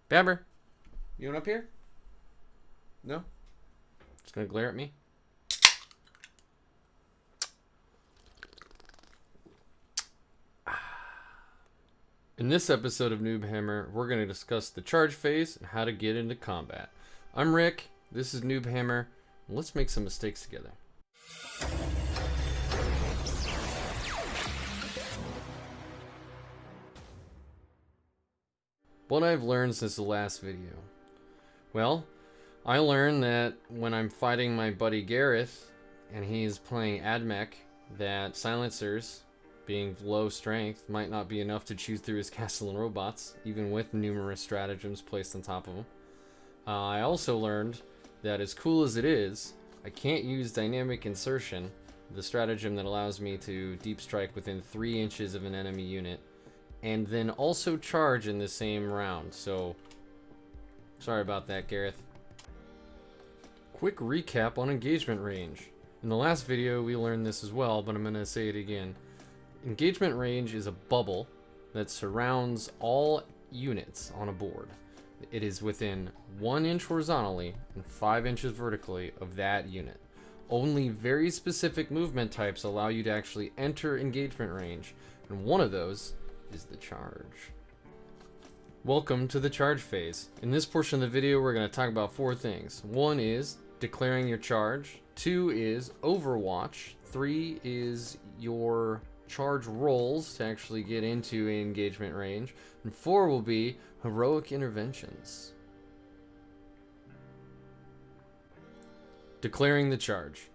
Bamber, you want up here? No? Just gonna glare at me? In this episode of Noob Hammer, we're going to discuss the charge phase and how to get into combat. I'm Rick, this is Noob Hammer, and let's make some mistakes together. What I've learned since the last video. Well, I learned that when I'm fighting my buddy Gareth, and he's playing AdMech, that silencers, being low strength, might not be enough to chew through his castle and robots, even with numerous stratagems placed on top of him. I also learned that as cool as it is, I can't use dynamic insertion, the stratagem that allows me to deep strike within 3 inches of an enemy unit, and then also charge in the same round. So, sorry about that, Gareth. Quick recap on engagement range. In the last video, we learned this as well, but I'm going to say it again. Engagement range is a bubble that surrounds all units on a board. It is within 1 inch horizontally and 5 inches vertically of that unit. Only very specific movement types allow you to actually enter engagement range, and one of those is the charge. Welcome to the charge phase. In this portion of the video, we're going to talk about 4 things. 1 is declaring your charge. 2 is Overwatch. 3 is your charge rolls to actually get into engagement range, and 4 will be heroic interventions. Declaring the charge.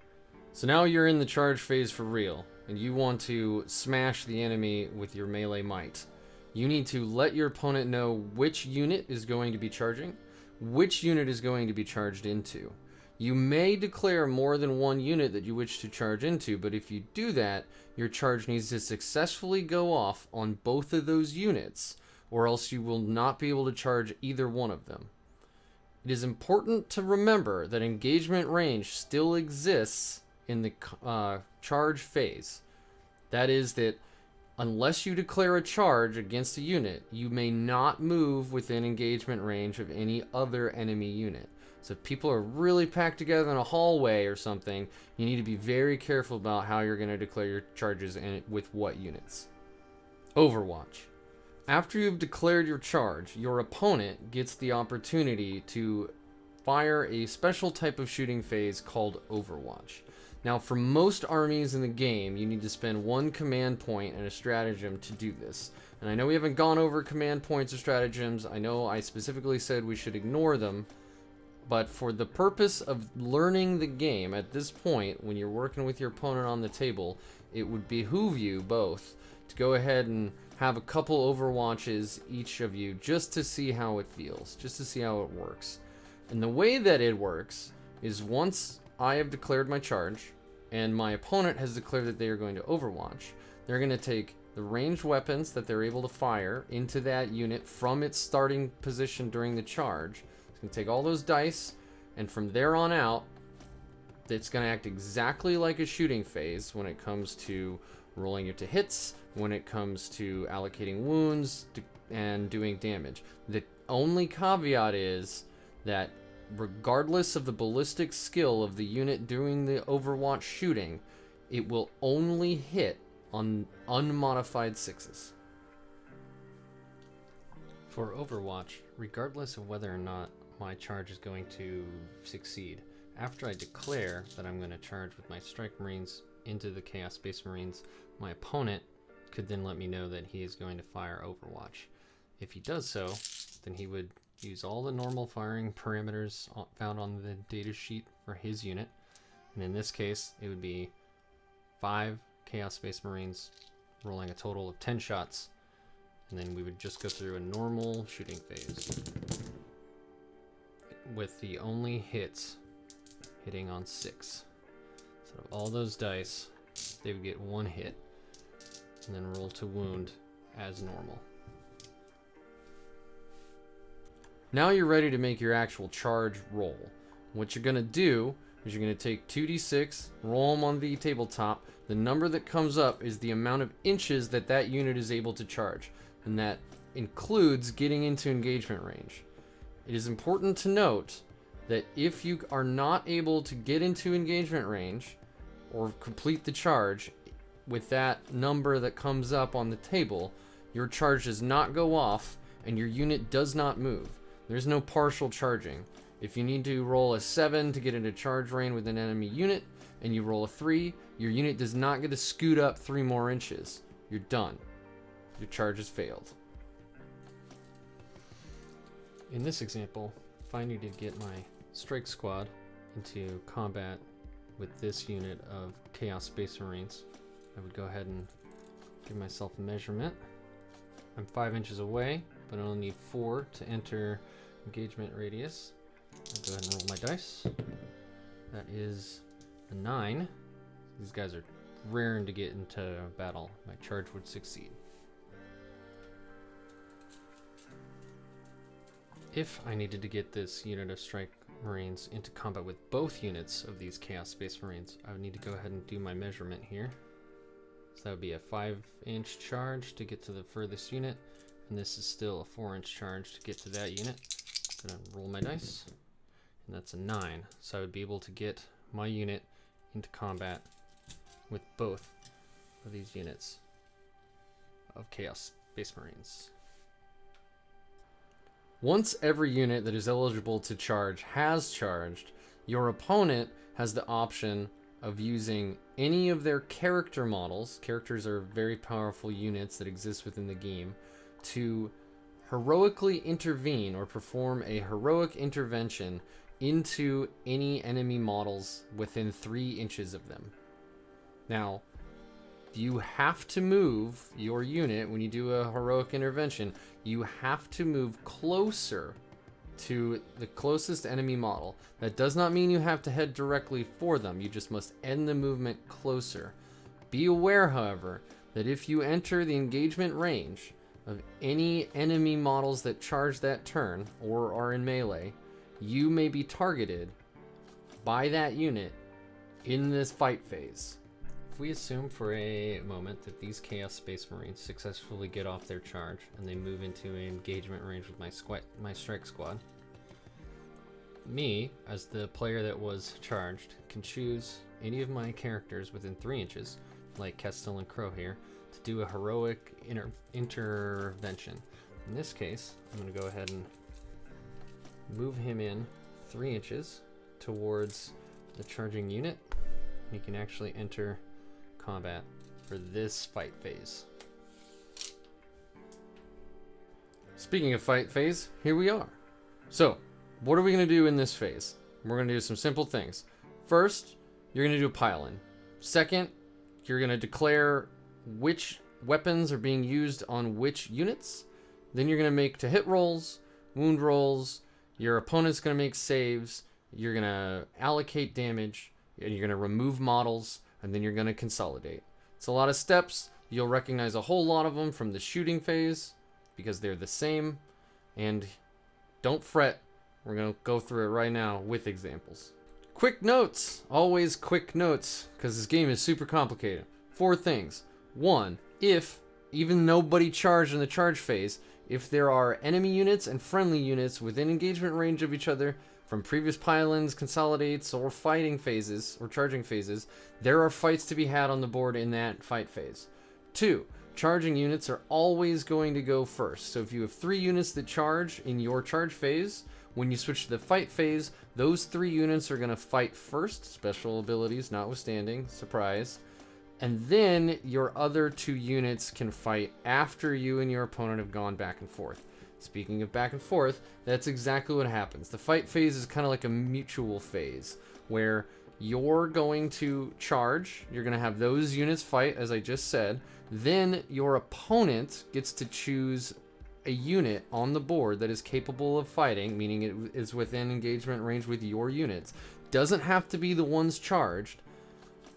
So now you're in the charge phase for real, and you want to smash the enemy with your melee might. You need to let your opponent know which unit is going to be charging, which unit is going to be charged into. You may declare more than 1 unit that you wish to charge into, but if you do that, your charge needs to successfully go off on both of those units, or else you will not be able to charge either one of them. It is important to remember that engagement range still exists in the charge phase. That is that unless you declare a charge against a unit, you may not move within engagement range of any other enemy unit. So if people are really packed together in a hallway or something, you need to be very careful about how you're going to declare your charges and with what units. Overwatch. After you've declared your charge, your opponent gets the opportunity to fire a special type of shooting phase called Overwatch. Now, for most armies in the game, you need to spend 1 command point and a stratagem to do this. And I know we haven't gone over command points or stratagems. I know I specifically said we should ignore them. But for the purpose of learning the game at this point, when you're working with your opponent on the table, it would behoove you both to go ahead and have a couple Overwatches, each of you, just to see how it feels, just to see how it works. And the way that it works is once I have declared my charge, and my opponent has declared that they are going to Overwatch, they're going to take the ranged weapons that they're able to fire into that unit from its starting position during the charge. Take all those dice, and from there on out, it's going to act exactly like a shooting phase when it comes to rolling it to hits, when it comes to allocating wounds and doing damage. The only caveat is that regardless of the ballistic skill of the unit doing the Overwatch shooting, it will only hit on unmodified 6s. For Overwatch, regardless of whether or not my charge is going to succeed, after I declare that I'm going to charge with my Strike Marines into the Chaos Space Marines, my opponent could then let me know that he is going to fire Overwatch. If he does so, then he would use all the normal firing parameters found on the data sheet for his unit, and in this case it would be 5 Chaos Space Marines rolling a total of 10 shots, and then we would just go through a normal shooting phase with the only hits hitting on 6. So of all those dice, they would get 1 hit and then roll to wound as normal. Now you're ready to make your actual charge roll. What you're going to do is you're going to take 2d6, roll them on the tabletop. The number that comes up is the amount of inches that that unit is able to charge, and that includes getting into engagement range. it is important to note that if you are not able to get into engagement range or complete the charge with that number that comes up on the table, your charge does not go off and your unit does not move. There's no partial charging. If you need to roll a 7 to get into charge range with an enemy unit and you roll a 3, your unit does not get to scoot up 3 more inches. You're done. Your charge has failed. In this example, if I need to get my strike squad into combat with this unit of Chaos Space Marines, I would go ahead and give myself a measurement. I'm 5 inches away, but I only need 4 to enter engagement radius. I'll go ahead and roll my dice. That is a 9. These guys are raring to get into battle. My charge would succeed. If I needed to get this unit of strike marines into combat with both units of these Chaos Space Marines, I would need to go ahead and do my measurement here. So that would be a 5-inch charge to get to the furthest unit, and this is still a 4-inch charge to get to that unit. I'm gonna roll my dice, and that's a 9. So I would be able to get my unit into combat with both of these units of Chaos Space Marines. Once every unit that is eligible to charge has charged, your opponent has the option of using any of their character models. Characters are very powerful units that exist within the game, to heroically intervene or perform a heroic intervention into any enemy models within 3 inches of them. Now, you have to move your unit when you do a heroic intervention. You have to move closer to the closest enemy model. That does not mean you have to head directly for them. You just must end the movement closer. Be aware, however, that if you enter the engagement range of any enemy models that charge that turn or are in melee, you may be targeted by that unit in this fight phase. If we assume for a moment that these Chaos Space Marines successfully get off their charge and they move into an engagement range with my strike squad, me, as the player that was charged, can choose any of my characters within 3 inches, like Kestel and Crow here, to do a heroic intervention. In this case, I'm going to go ahead and move him in 3 inches towards the charging unit. He can actually enter combat for this fight phase. Speaking of fight phase, here we are. So, what are we going to do in this phase? We're going to do some simple things. First, you're going to do a pile-in. Second, you're going to declare which weapons are being used on which units. Then you're going to make to hit rolls, wound rolls. Your opponent's going to make saves. You're going to allocate damage. And you're going to remove models. And then you're going to consolidate. It's a lot of steps. You'll recognize a whole lot of them from the shooting phase because they're the same. And don't fret. We're going to go through it right now with examples. Quick notes. Always quick notes because this game is super complicated. 4 things. 1, if, even nobody charged in the charge phase, if there are enemy units and friendly units within engagement range of each other from previous pile-ins, consolidates, or fighting phases, or charging phases, there are fights to be had on the board in that fight phase. 2, charging units are always going to go first. So if you have 3 units that charge in your charge phase, when you switch to the fight phase, those 3 units are going to fight first, special abilities notwithstanding, surprise. And then your other 2 units can fight after you and your opponent have gone back and forth. Speaking of back and forth, that's exactly what happens. The fight phase is kind of like a mutual phase where you're going to charge, you're going to have those units fight, as I just said. Then your opponent gets to choose a unit on the board that is capable of fighting, meaning it is within engagement range with your units. Doesn't have to be the ones charged.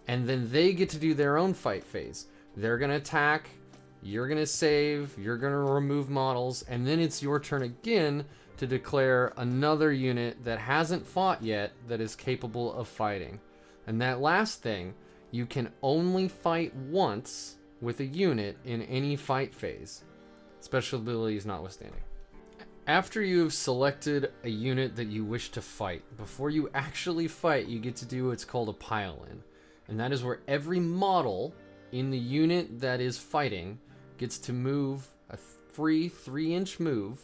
And then they get to do their own fight phase. They're going to attack, you're going to save, you're going to remove models, and then it's your turn again to declare another unit that hasn't fought yet that is capable of fighting. And that last thing, you can only fight once with a unit in any fight phase. Special abilities notwithstanding. After you've selected a unit that you wish to fight, before you actually fight, you get to do what's called a pile-in. And that is where every model in the unit that is fighting gets to move a free 3-inch move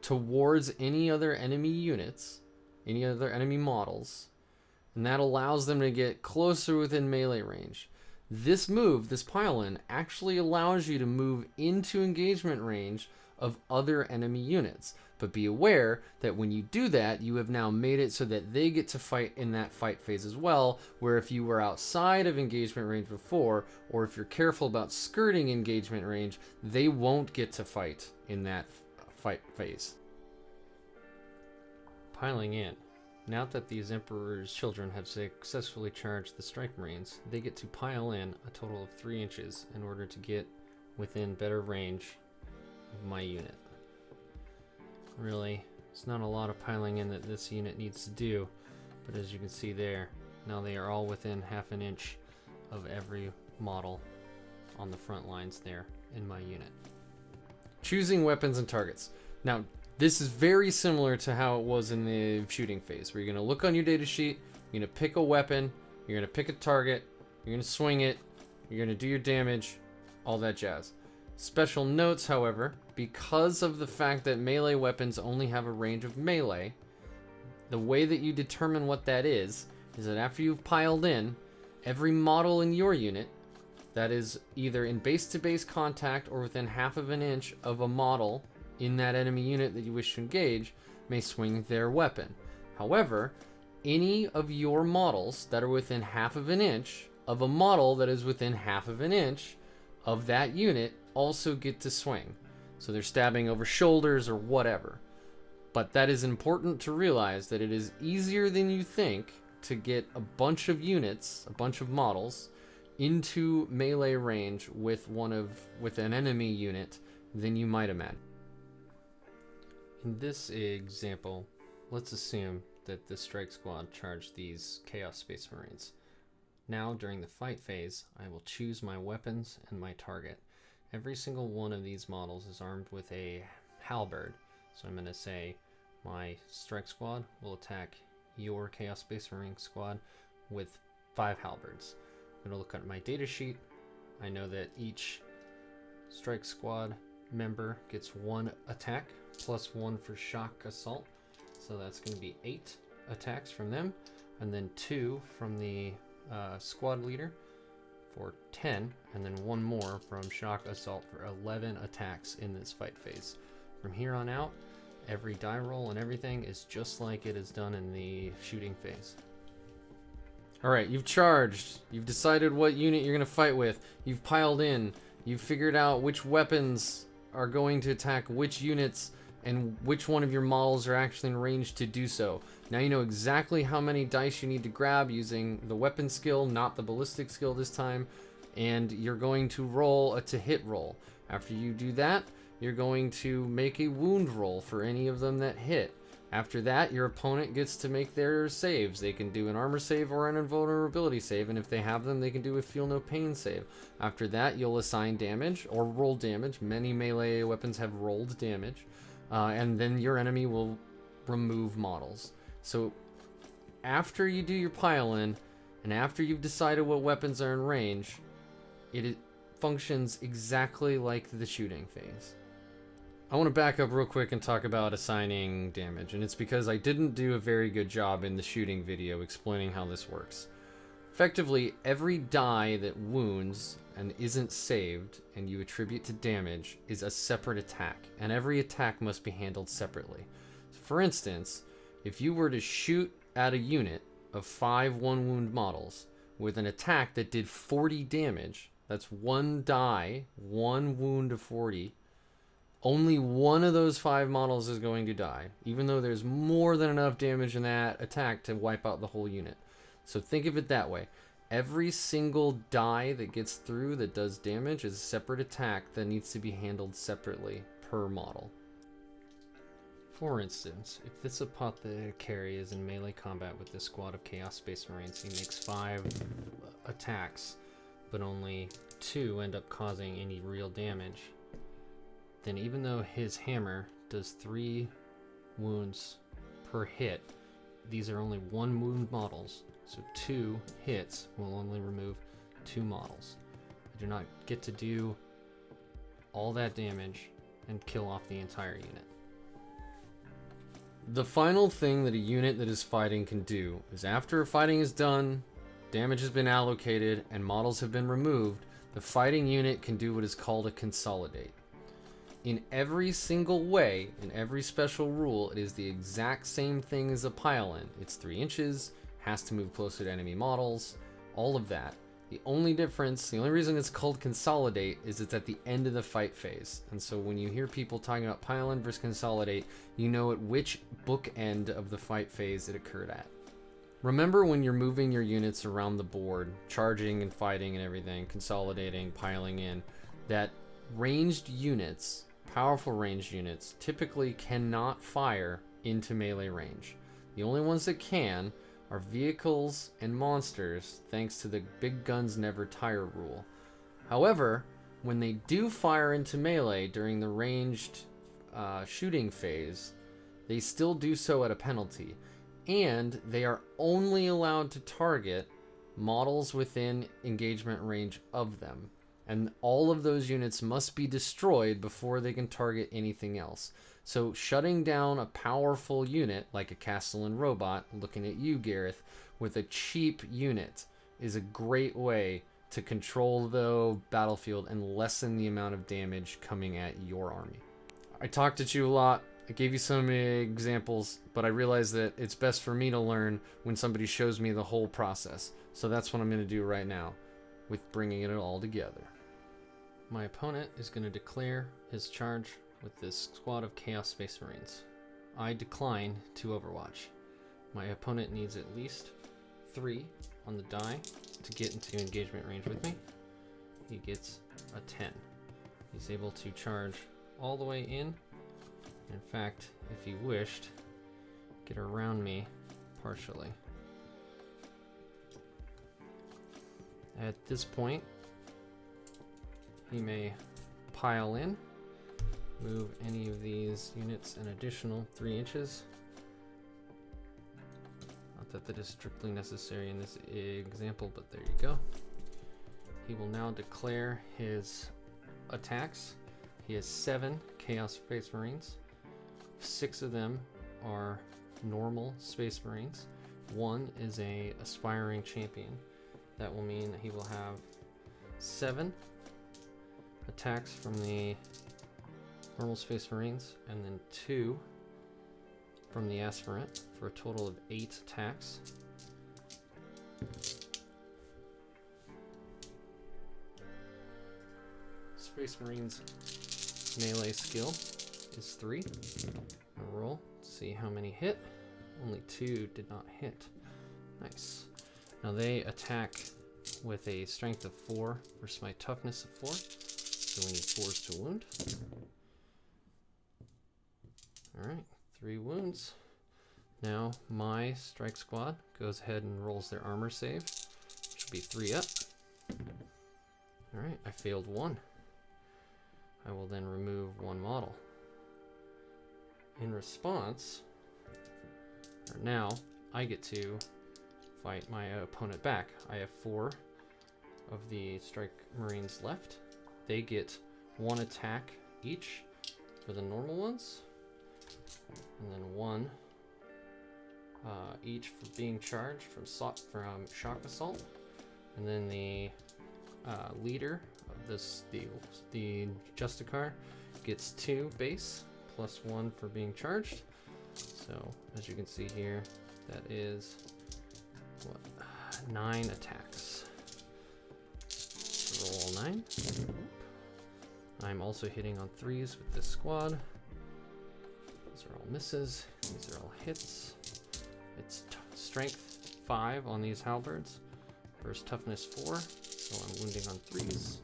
towards any other enemy units, any other enemy models, and that allows them to get closer within melee range. This move, this pile-in, actually allows you to move into engagement range of other enemy units. But be aware that when you do that, you have now made it so that they get to fight in that fight phase as well, where if you were outside of engagement range before, or if you're careful about skirting engagement range, they won't get to fight in that fight phase. Piling in. Now that these Emperor's children have successfully charged the Strike Marines, they get to pile in a total of 3 inches in order to get within better range of my unit. Really, it's not a lot of piling in that this unit needs to do, but as you can see there, now they are all within half an inch of every model on the front lines there in my unit. Choosing weapons and targets. Now, this is very similar to how it was in the shooting phase, where you're going to look on your data sheet, you're going to pick a weapon, you're going to pick a target, you're going to swing it, you're going to do your damage, all that jazz. Special notes, however, because of the fact that melee weapons only have a range of melee, the way that you determine what that is that after you've piled in, every model in your unit that is either in base-to-base contact or within half of an inch of a model in that enemy unit that you wish to engage may swing their weapon. However, any of your models that are within half of an inch of a model that is within half of an inch of that unit also get to swing. So they're stabbing over shoulders or whatever. But that is important to realize that it is easier than you think to get a bunch of units, a bunch of models, into melee range with an enemy unit than you might imagine. In this example, let's assume that the strike squad charged these Chaos Space Marines. Now, during the fight phase, I will choose my weapons and my target. Every single one of these models is armed with a halberd. So I'm going to say my strike squad will attack your Chaos Space Marine squad with 5 halberds. I'm going to look at my data sheet. I know that each strike squad member gets 1 attack plus 1 for shock assault. So that's going to be 8 attacks from them, and then 2 from the squad leader for 10, and then 1 more from shock assault for 11 attacks in this fight phase. From here on out, every die roll and everything is just like it is done in the shooting phase. Alright, you've charged, you've decided what unit you're going to fight with, you've piled in, you've figured out which weapons are going to attack which units and which one of your models are actually in range to do so. Now you know exactly how many dice you need to grab using the weapon skill, not the ballistic skill this time, and you're going to roll a to-hit roll. After you do that, you're going to make a wound roll for any of them that hit. After that, your opponent gets to make their saves. They can do an armor save or an invulnerability save, and if they have them, they can do a feel no pain save. After that, you'll assign damage or roll damage. Many melee weapons have rolled damage. And then your enemy will remove models. So after you do your pile-in, and after you've decided what weapons are in range, it functions exactly like the shooting phase. I want to back up real quick and talk about assigning damage, and it's because I didn't do a very good job in the shooting video explaining how this works. Effectively, every die that wounds and isn't saved and you attribute to damage is a separate attack, and every attack must be handled separately. For instance, if you were to shoot at a unit of 5 1-wound models with an attack that did 40 damage, that's 1 die, 1 wound of 40, only one of those 5 models is going to die, even though there's more than enough damage in that attack to wipe out the whole unit. So think of it that way. Every single die that gets through that does damage is a separate attack that needs to be handled separately per model. For instance, if this apothecary is in melee combat with this squad of Chaos Space Marines, he makes 5 attacks, but only 2 end up causing any real damage, then even though his hammer does 3 wounds per hit. These are only 1 wound models, so 2 hits will only remove 2 models. I do not get to do all that damage and kill off the entire unit. The final thing that a unit that is fighting can do is, after fighting is done, damage has been allocated, and models have been removed, the fighting unit can do what is called a consolidate. In every single way, in every special rule, it is the exact same thing as a pile-in. It's 3 inches, has to move closer to enemy models, all of that. The only difference, the only reason it's called consolidate, is it's at the end of the fight phase. And so when you hear people talking about pile-in versus consolidate, you know at which bookend of the fight phase it occurred at. Remember, when you're moving your units around the board, charging and fighting and everything, consolidating, piling in, that ranged units, powerful ranged units, typically cannot fire into melee range. The only ones that can are vehicles and monsters, thanks to the big guns never tire rule. However, when they do fire into melee during the ranged shooting phase, they still do so at a penalty, and they are only allowed to target models within engagement range of them, and all of those units must be destroyed before they can target anything else. So shutting down a powerful unit like a Castellan robot, looking at you, Gareth, with a cheap unit is a great way to control the battlefield and lessen the amount of damage coming at your army. I talked at you a lot. I gave you some examples, but I realized that it's best for me to learn when somebody shows me the whole process. So that's what I'm going to do right now with bringing it all together. My opponent is going to declare his charge with this squad of Chaos Space Marines. I decline to Overwatch. My opponent needs at least 3 on the die to get into engagement range with me. He gets a 10. He's able to charge all the way in. In fact, if he wished, get around me partially. At this point, he may pile in, move any of these units an additional 3 inches. Not that that is strictly necessary in this example, but there you go. He will now declare his attacks. He has 7 Chaos Space Marines. 6 of them are normal Space Marines. 1 is a aspiring champion. That will mean that he will have 7 attacks from the normal Space Marines, and then 2 from the aspirant, for a total of 8 attacks. Space Marines melee skill is 3. I'll roll to see how many hit. Only 2 did not hit. Nice. Now they attack with a strength of 4 versus my toughness of 4. So we need 4s to wound. Alright, 3 wounds. Now my strike squad goes ahead and rolls their armor save. Should be 3 up. Alright, I failed 1. I will then remove 1 model. In response, or now, I get to fight my opponent back. I have 4 of the strike marines left. They get 1 attack each for the normal ones, and then 1 each for being charged from shock assault. And then the leader of this, the Justicar, gets 2 base plus 1 for being charged. So as you can see here, that is what, 9 attacks. Roll 9. I'm also hitting on 3s with this squad. These are all misses. These are all hits. It's strength 5 on these halberds versus toughness 4, so I'm wounding on 3s.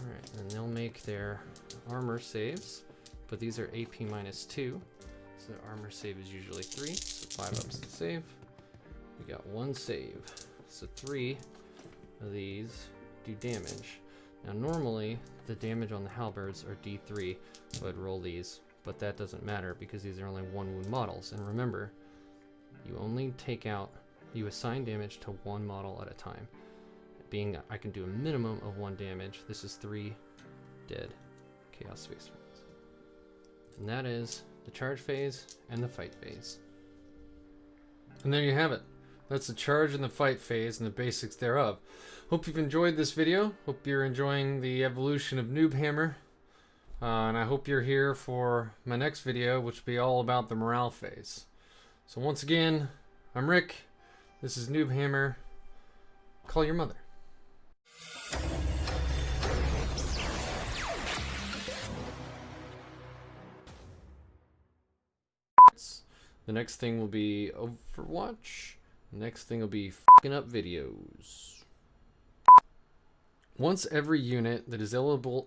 Alright, and they'll make their armor saves, but these are AP minus 2, so the armor save is usually 3, so 5 ups to save. We got 1 save, so 3 of these do damage. Now normally, the damage on the halberds are D3, so I'd roll these, but that doesn't matter because these are only 1 wound models. And remember, you only take out, you assign damage to 1 model at a time. Being I can do a minimum of 1 damage, this is 3 dead Chaos Space Marines. And that is the charge phase and the fight phase. And there you have it. That's the charge and the fight phase and the basics thereof. Hope you've enjoyed this video. Hope you're enjoying the evolution of Noobhammer. And I hope you're here for my next video, which will be all about the morale phase. So once again, I'm Rick. This is Noobhammer. Call your mother. The next thing will be Overwatch. The next thing will be fucking up videos. Once every unit that is eligible